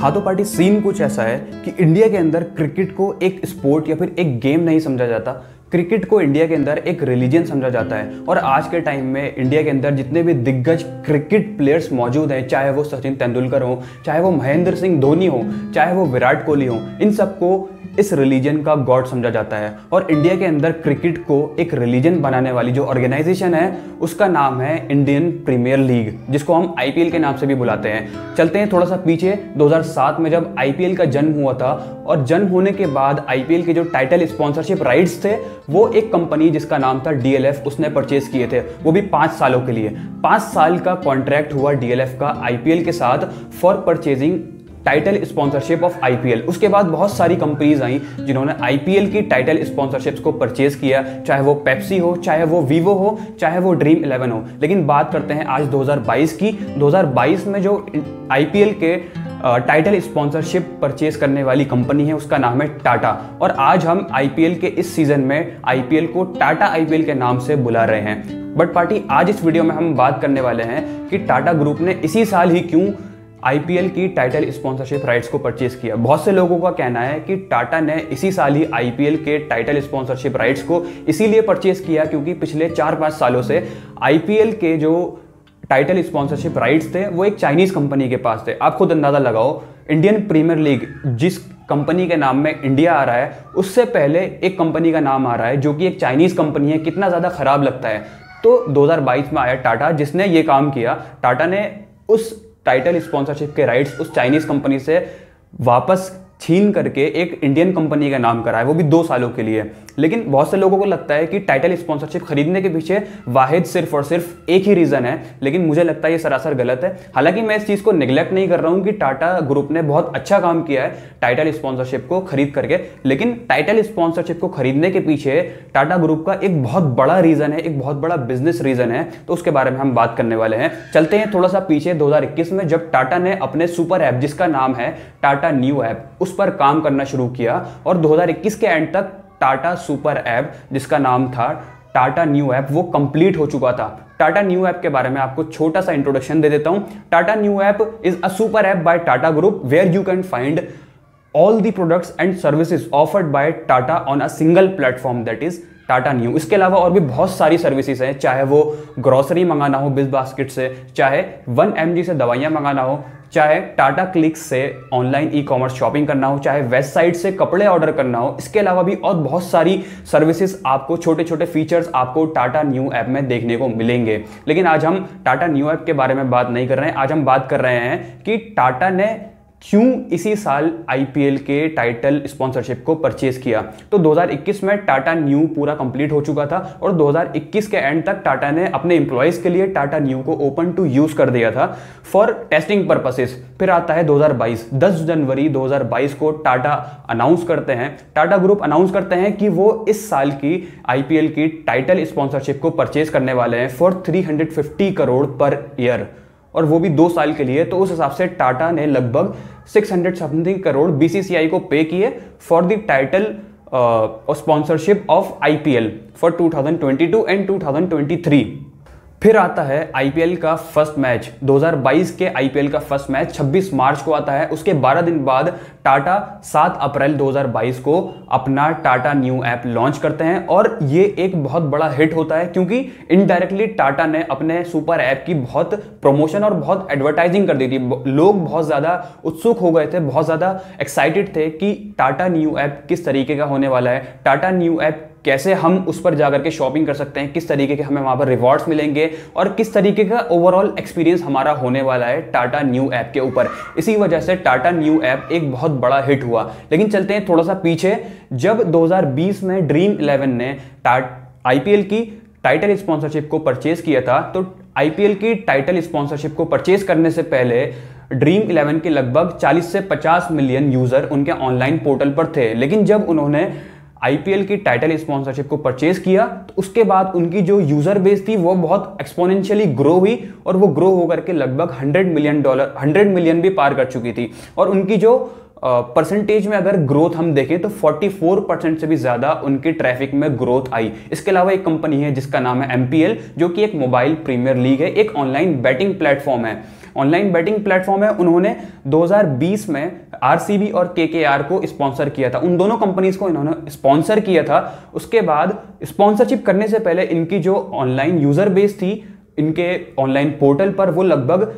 हाँ तो party scene कुछ ऐसा है कि इंडिया के अंदर क्रिकेट को एक स्पोर्ट या फिर एक गेम नहीं समझा जाता। क्रिकेट को इंडिया के अंदर एक रिलीजन समझा जाता है और आज के टाइम में इंडिया के अंदर जितने भी दिग्गज क्रिकेट प्लेयर्स मौजूद हैं, चाहे वो सचिन तेंदुलकर हो, चाहे वो महेंद्र सिंह धोनी हो, चाहे वो विराट कोहली हो, इन सबको इस रिलीजन का गॉड समझा जाता है। और इंडिया के अंदर क्रिकेट को एक रिलीजन बनाने वाली जो ऑर्गेनाइजेशन है उसका नाम है इंडियन प्रीमियर लीग, जिसको हम आईपीएल के नाम से भी बुलाते हैं। चलते हैं थोड़ा सा पीछे, 2007 में जब आईपीएल का जन्म हुआ था और जन्म होने के बाद आईपीएल के जो टाइटल स्पॉन्सरशिप राइट्स थे वो एक कंपनी जिसका नाम था डीएलएफ उसने परचेज किए थे, वो भी 5 सालों के लिए। 5 साल का कॉन्ट्रैक्ट हुआ डीएलएफ का आईपीएल के साथ for purchasing title sponsorship of IPL. उसके बाद बहुत सारी कंपनीज आई जिन्होंने आईपीएल की टाइटल स्पॉन्सरशिप्स को परचेज किया, चाहे वो पेप्सी हो, चाहे वो वीवो हो, चाहे वो ड्रीम 11 हो। लेकिन बात करते हैं आज 2022 की। 2022 में जो आईपीएल के टाइटल स्पॉन्सरशिप परचेज करने वाली कंपनी है उसका नाम है टाटा। और आज हम आईपीएल के इस सीजन में आईपीएल को टाटा आईपीएल के नाम से बुला रहे हैं। बट पार्टी आज इस वीडियो में हम बात करने वाले हैं कि टाटा ग्रुप ने इसी साल ही क्यों आईपीएल की टाइटल स्पॉन्सरशिप राइट्स को परचेज किया। बहुत से लोगों का कहना है कि टाटा ने इसी साल ही आईपीएल के टाइटल स्पॉन्सरशिप राइट्स को इसीलिए परचेज किया क्योंकि पिछले 4-5 सालों से आईपीएल के जो टाइटल स्पॉन्सरशिप राइट्स थे वो एक चाइनीज कंपनी के पास थे। आप खुद अंदाजा लगाओ, इंडियन प्रीमियर लीग जिस कंपनी के नाम में इंडिया आ रहा है उससे पहले एक कंपनी का नाम आ रहा है जो कि एक चाइनीज कंपनी है। कितना ज्यादा खराब लगता है। तो 2022 में आया टाटा जिसने ये काम किया। टाटा ने उस टाइटल स्पॉन्सरशिप के राइट्स उस चाइनीज कंपनी से वापस छीन करके एक इंडियन कंपनी का नाम करा है, वो भी 2 सालों के लिए। लेकिन बहुत से लोगों को लगता है कि टाइटल स्पॉन्सरशिप खरीदने के पीछे वाहिद सिर्फ और सिर्फ एक ही रीजन है, लेकिन मुझे लगता है ये सरासर गलत है। हालांकि मैं इस चीज को निगलेक्ट नहीं कर रहा हूं कि टाटा ग्रुप ने बहुत अच्छा काम किया है टाइटल स्पॉन्सरशिप को खरीद करके, लेकिन टाइटल स्पॉन्सरशिप को खरीदने के पीछे टाटा ग्रुप का एक बहुत बड़ा रीजन है, एक बहुत बड़ा बिजनेस रीजन है। तो उसके बारे में हम बात करने वाले हैं। चलते हैं थोड़ा सा पीछे 2021 में, जब टाटा ने अपने सुपर ऐप जिसका नाम है टाटा न्यू ऐप उस पर काम करना शुरू किया और 2021 के एंड तक टाटा सुपर ऐप जिसका नाम था टाटा न्यू ऐप वो कंप्लीट हो चुका था। टाटा न्यू ऐप के बारे में आपको छोटा सा इंट्रोडक्शन दे देता हूं। Tata new app is a super app by Tata group where you can find all the products and services offered by Tata on a single platform that is Tata new. इसके अलावा और भी बहुत सारी सर्विसेज हैं, चाहे वो ग्रोसरी मंगाना हो बिग बास्केट से, चाहे 1mg से दवाइयाँ मंगाना हो, चाहे टाटा क्लिक्स से ऑनलाइन ई कॉमर्स शॉपिंग करना हो, चाहे वेबसाइट से कपड़े ऑर्डर करना हो। इसके अलावा भी और बहुत सारी सर्विसेज आपको, छोटे छोटे फीचर्स आपको टाटा न्यू ऐप में देखने को मिलेंगे। लेकिन आज हम टाटा न्यू ऐप के बारे में बात नहीं कर रहे हैं। आज हम बात कर रहे हैं कि टाटा ने क्यों इसी साल आईपीएल के टाइटल स्पॉन्सरशिप को परचेज किया। तो 2021 में टाटा न्यू पूरा कंप्लीट हो चुका था और 2021 के एंड तक टाटा ने अपने एम्प्लॉयज के लिए टाटा न्यू को ओपन टू यूज कर दिया था फॉर टेस्टिंग पर्पसेस। फिर आता है 2022, 10 जनवरी 2022 को टाटा अनाउंस करते हैं, टाटा ग्रुप अनाउंस करते हैं कि वो इस साल की आईपीएल की टाइटल स्पॉन्सरशिप को परचेज करने वाले हैं फॉर 350 करोड़ पर ईयर, और वो भी 2 साल के लिए। तो उस हिसाब से टाटा ने लगभग 600 समथिंग करोड़ बीसीसीआई को पे किए for the title sponsorship of IPL for 2022 and 2023। फिर आता है आईपीएल का फर्स्ट मैच। 2022 के आईपीएल का फर्स्ट मैच 26 मार्च को आता है। उसके 12 दिन बाद टाटा 7 अप्रैल 2022 को अपना टाटा न्यू ऐप लॉन्च करते हैं और ये एक बहुत बड़ा हिट होता है क्योंकि इनडायरेक्टली टाटा ने अपने सुपर ऐप की बहुत प्रमोशन और बहुत एडवर्टाइजिंग कर दी थी। लोग बहुत ज़्यादा उत्सुक हो गए थे, बहुत ज़्यादा एक्साइटेड थे कि टाटा न्यू ऐप किस तरीके का होने वाला है, टाटा न्यू ऐप कैसे हम उस पर जाकर के शॉपिंग कर सकते हैं, किस तरीके के हमें वहां पर रिवॉर्ड्स मिलेंगे और किस तरीके का ओवरऑल एक्सपीरियंस हमारा होने वाला है टाटा न्यू ऐप के ऊपर। इसी वजह से टाटा न्यू ऐप एक बहुत बड़ा हिट हुआ। लेकिन चलते हैं थोड़ा सा पीछे, जब 2020 में ड्रीम 11 ने आईपीएल की टाइटल स्पॉन्सरशिप को परचेज किया था, तो आईपीएल की टाइटल स्पॉन्सरशिप को परचेज करने से पहले ड्रीम 11 के लगभग 40 से 50 मिलियन यूजर उनके ऑनलाइन पोर्टल पर थे। लेकिन जब उन्होंने आईपीएल की टाइटल स्पॉन्सरशिप को परचेज किया तो उसके बाद उनकी जो यूजर बेस थी वो बहुत एक्सपोनेंशियली ग्रो हुई और वो ग्रो होकर के लगभग $100 मिलियन भी पार कर चुकी थी। और उनकी जो परसेंटेज में अगर ग्रोथ हम देखें तो 44% से भी ज्यादा उनके ट्रैफिक में ग्रोथ आई। इसके अलावा एक कंपनी है जिसका नाम है एमपीएल, जो कि एक मोबाइल प्रीमियर लीग है, एक ऑनलाइन बैटिंग प्लेटफॉर्म है। ऑनलाइन बैटिंग प्लेटफॉर्म है, उन्होंने 2020 में आरसीबी और केकेआर को स्पॉन्सर किया था। उन दोनों कंपनीज को इन्होंने स्पॉन्सर किया था। उसके बाद स्पॉन्सरशिप करने से पहले इनकी जो ऑनलाइन यूजर बेस थी इनके ऑनलाइन पोर्टल पर, वो लगभग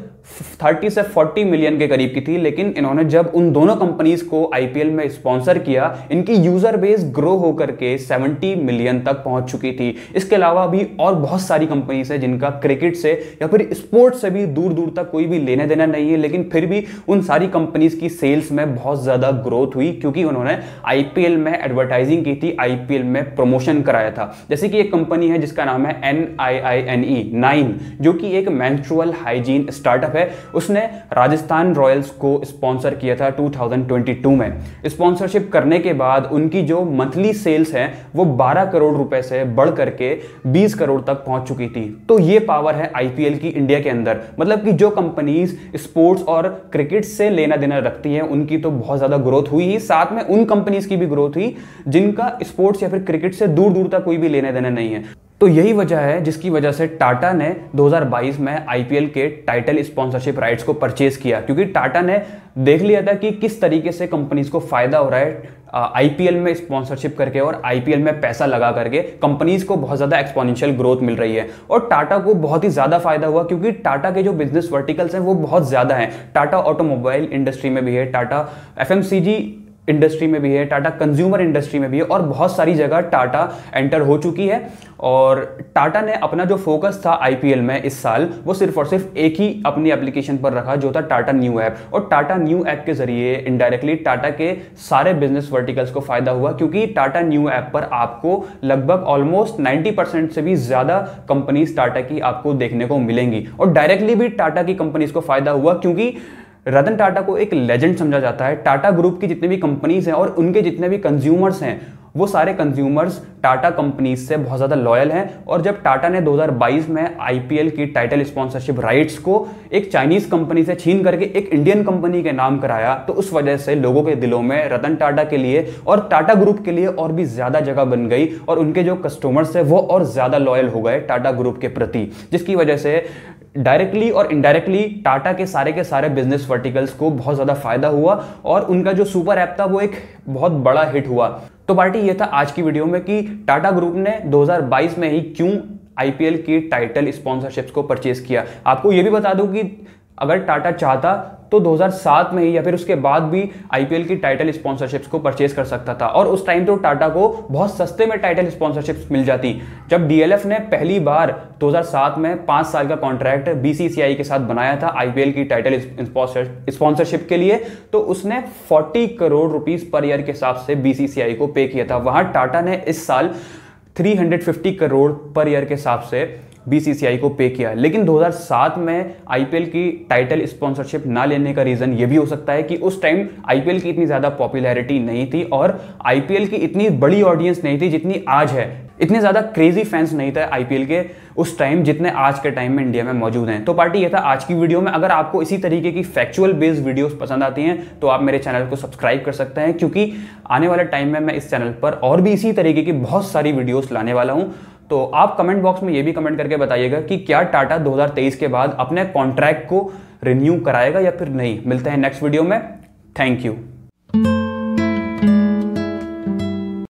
30 से 40 मिलियन के करीब की थी। लेकिन इन्होंने जब उन दोनों कंपनीज को आईपीएल में स्पॉन्सर किया, इनकी यूजर बेस ग्रो होकर के 70 मिलियन तक पहुंच चुकी थी। इसके अलावा भी और बहुत सारी कंपनीज है जिनका क्रिकेट से या फिर स्पोर्ट्स से भी दूर दूर तक कोई भी लेना देना नहीं है, लेकिन फिर भी उन सारी कंपनीज की सेल्स में बहुत ज्यादा ग्रोथ हुई क्योंकि उन्होंने आईपीएल में एडवर्टाइजिंग की थी, आईपीएल में प्रमोशन कराया था। जैसे कि एक कंपनी है जिसका नाम है NIINE, जो कि एक मेंस्ट्रुअल हाइजीन स्टार्टअप है। उसने राजस्थान रॉयल्स को स्पॉन्सर किया था 2022 में। स्पॉन्सरशिप करने के बाद उनकी जो मंथली सेल्स है वो 12 करोड़ रुपए से बढ़ करके 20 करोड़ तक पहुंच चुकी थी। तो ये पावर है आईपीएल की इंडिया के अंदर। मतलब कि जो कंपनीज स्पोर्ट्स और क्रिकेट से लेना देना रखती हैं उनकी तो बहुत ज्यादा ग्रोथ हुई ही, साथ में उन कंपनीज की भी ग्रोथ हुई जिनका स्पोर्ट्स या फिर क्रिकेट से दूर दूर तक कोई भी लेना देना नहीं है। तो यही वजह है जिसकी वजह से टाटा ने 2022 में आईपीएल के टाइटल स्पॉन्सरशिप राइट्स को परचेज किया, क्योंकि टाटा ने देख लिया था कि किस तरीके से कंपनीज को फायदा हो रहा है आईपीएल में स्पॉन्सरशिप करके और आईपीएल में पैसा लगा करके कंपनीज को बहुत ज्यादा एक्सपोनेंशियल ग्रोथ मिल रही है। और टाटा को बहुत ही ज्यादा फायदा हुआ क्योंकि टाटा के जो बिजनेस वर्टिकल्स हैं वो बहुत ज्यादा हैं। टाटा ऑटोमोबाइल इंडस्ट्री में भी है, टाटा एफएमसीजी इंडस्ट्री में भी है, टाटा कंज्यूमर इंडस्ट्री में भी है और बहुत सारी जगह टाटा एंटर हो चुकी है। और टाटा ने अपना जो फोकस था आईपीएल में इस साल वो सिर्फ और सिर्फ एक ही अपनी एप्लीकेशन पर रखा, जो था टाटा न्यू ऐप। और टाटा न्यू ऐप के जरिए इनडायरेक्टली टाटा के सारे बिजनेस वर्टिकल्स को फायदा हुआ, क्योंकि टाटा न्यू ऐप पर आपको लगभग ऑलमोस्ट 90% से भी ज्यादा कंपनीज टाटा की आपको देखने को मिलेंगी। और डायरेक्टली भी टाटा की कंपनीज को फायदा हुआ क्योंकि रतन टाटा को एक लेजेंड समझा जाता है। टाटा ग्रुप की जितनी भी कंपनीज हैं और उनके जितने भी कंज्यूमर्स हैं वो सारे कंज्यूमर्स टाटा कंपनीज से बहुत ज़्यादा लॉयल हैं। और जब टाटा ने 2022 में आईपीएल की टाइटल स्पॉन्सरशिप राइट्स को एक चाइनीज कंपनी से छीन करके एक इंडियन कंपनी के नाम कराया, तो उस वजह से लोगों के दिलों में रतन टाटा के लिए और टाटा ग्रुप के लिए और भी ज़्यादा जगह बन गई और उनके जो कस्टमर्स हैं वो और ज़्यादा लॉयल हो गए टाटा ग्रुप के प्रति, जिसकी वजह से डायरेक्टली और इनडायरेक्टली टाटा के सारे बिजनेस वर्टिकल्स को बहुत ज़्यादा फायदा हुआ और उनका जो सुपर ऐप था वो एक बहुत बड़ा हिट हुआ। तो पार्टी ये था आज की वीडियो में कि टाटा ग्रुप ने 2022 में ही क्यों आईपीएल की टाइटल स्पॉन्सरशिप्स को परचेज किया। आपको ये भी बता दूं कि अगर टाटा चाहता तो 2007 में ही या फिर उसके बाद भी आईपीएल की टाइटल स्पॉन्सरशिप्स को परचेज कर सकता था। और उस टाइम तो टाटा को बहुत सस्ते में टाइटल स्पॉन्सरशिप्स मिल जाती। जब डीएलएफ ने पहली बार 2007 में 5 साल का कॉन्ट्रैक्ट बीसीसीआई के साथ बनाया था आईपीएल की टाइटल स्पॉन्सरशिप के लिए, तो उसने 40 करोड़ रुपीस पर ईयर के हिसाब से बीसीसीआई को पे किया था। वहां टाटा ने इस साल 350 करोड़ पर ईयर के हिसाब से बीसीसीआई को पे किया। लेकिन 2007 में आईपीएल की टाइटल स्पॉन्सरशिप ना लेने का रीजन ये भी हो सकता है कि उस टाइम आईपीएल की इतनी ज्यादा पॉपुलैरिटी नहीं थी और आईपीएल की इतनी बड़ी ऑडियंस नहीं थी जितनी आज है। इतने ज्यादा क्रेजी फैंस नहीं थे आईपीएल के उस टाइम जितने आज के टाइम में इंडिया में मौजूद हैं। तो पार्टी ये था आज की वीडियो में। अगर आपको इसी तरीके की फैक्चुअल बेस्ड वीडियोस पसंद आती हैं तो आप मेरे चैनल को सब्सक्राइब कर सकते हैं, क्योंकि आने वाले टाइम में मैं इस चैनल पर और भी इसी तरीके की बहुत सारी वीडियोस लाने वाला हूं। तो आप कमेंट बॉक्स में ये भी कमेंट करके बताइएगा कि क्या टाटा 2023 के बाद अपने कॉन्ट्रैक्ट को रिन्यू कराएगा या फिर नहीं। मिलते हैं नेक्स्ट वीडियो में। Thank you.